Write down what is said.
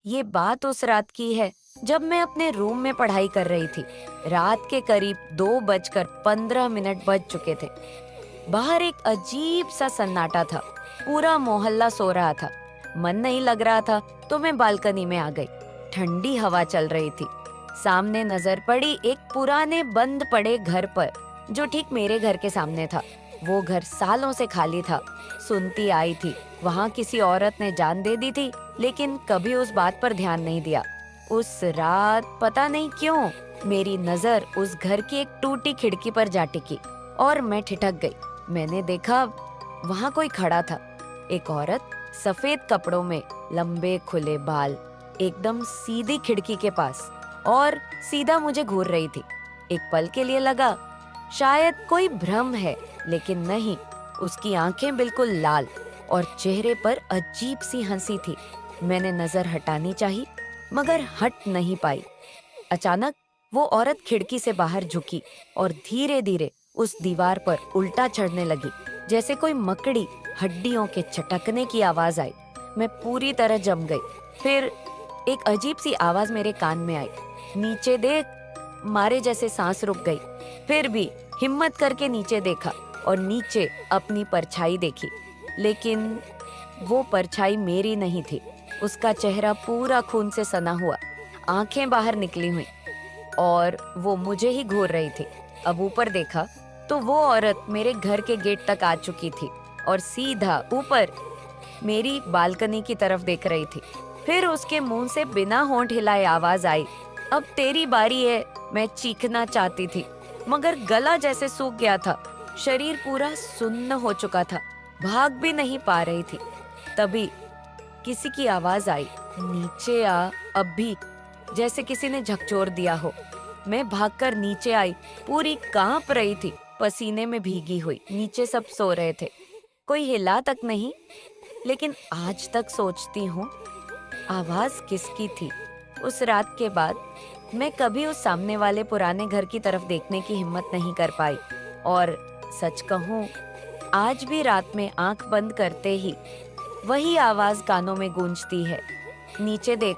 ये बात उस रात की है जब मैं अपने रूम में पढ़ाई कर रही थी। रात के करीब 2:15 बज चुके थे। बाहर एक अजीब सा सन्नाटा था। पूरा मोहल्ला सो रहा था। मन नहीं लग रहा था तो मैं बालकनी में आ गई। ठंडी हवा चल रही थी। सामने नजर पड़ी एक पुराने बंद पड़े घर पर, जो ठीक मेरे घर के सामने था। वो घर सालों से खाली था। सुनती आई थी वहां किसी औरत ने जान दे दी थी, लेकिन कभी उस बात पर ध्यान नहीं दिया। उस रात पता नहीं क्यों मेरी नजर उस घर की एक टूटी खिड़की पर जा टिकी और मैं ठिठक गई। मैंने देखा वहां कोई खड़ा था। एक औरत, सफेद कपड़ों में, लंबे खुले बाल, एकदम सीधी खिड़की के पास और सीधा मुझे घूर रही थी। एक पल के लिए लगा शायद कोई भ्रम है, लेकिन नहीं। उसकी आंखें बिल्कुल लाल और चेहरे पर अजीब सी हंसी थी। मैंने नजर हटानी चाही, मगर हट नहीं पाई। अचानक वो औरत खिड़की से बाहर झुकी और धीरे धीरे उस दीवार पर उल्टा चढ़ने लगी। जैसे कोई मकड़ी हड्डियों के चटकने की आवाज आई। मैं पूरी तरह जम गई। फिर एक अजीब सी आवाज मेरे कान में आई, नीचे देख। मारे जैसे सांस रुक गई। फिर भी हिम्मत करके नीचे देखा और नीचे अपनी परछाई देखी, लेकिन वो परछाई मेरी नहीं थी। उसका चेहरा पूरा खून से सना हुआ, आंखें बाहर निकली हुई और वो मुझे ही घूर रही थी। अब ऊपर देखा तो वो औरत मेरे घर के गेट तक आ चुकी थी और सीधा ऊपर मेरी बालकनी की तरफ देख रही थी। फिर उसके मुंह से बिना होंठ हिलाए आवाज आई, अब तेरी बारी है। मैं चीखना चाहती थी, मगर गला जैसे सूख गया था। शरीर पूरा सुन्न हो चुका था। भाग भी नहीं पा रही थी। तभी किसी की आवाज आई, नीचे आ अब भी, जैसे किसी ने झकझोर दिया हो। मैं भागकर नीचे आई, पूरी कांप रही थी, पसीने में भीगी हुई। नीचे सब सो रहे थे, कोई हिला तक नहीं। लेकिन आज तक सोचती हूँ, आवाज किसकी थी? उस रात के बाद मैं कभी उस सामने वाले पुराने घर की तरफ देखने की हिम्मत नहीं कर पाई। और सच कहूँ, आज भी रात में आंख बंद करते ही वही आवाज कानों में गूंजती है, नीचे देख।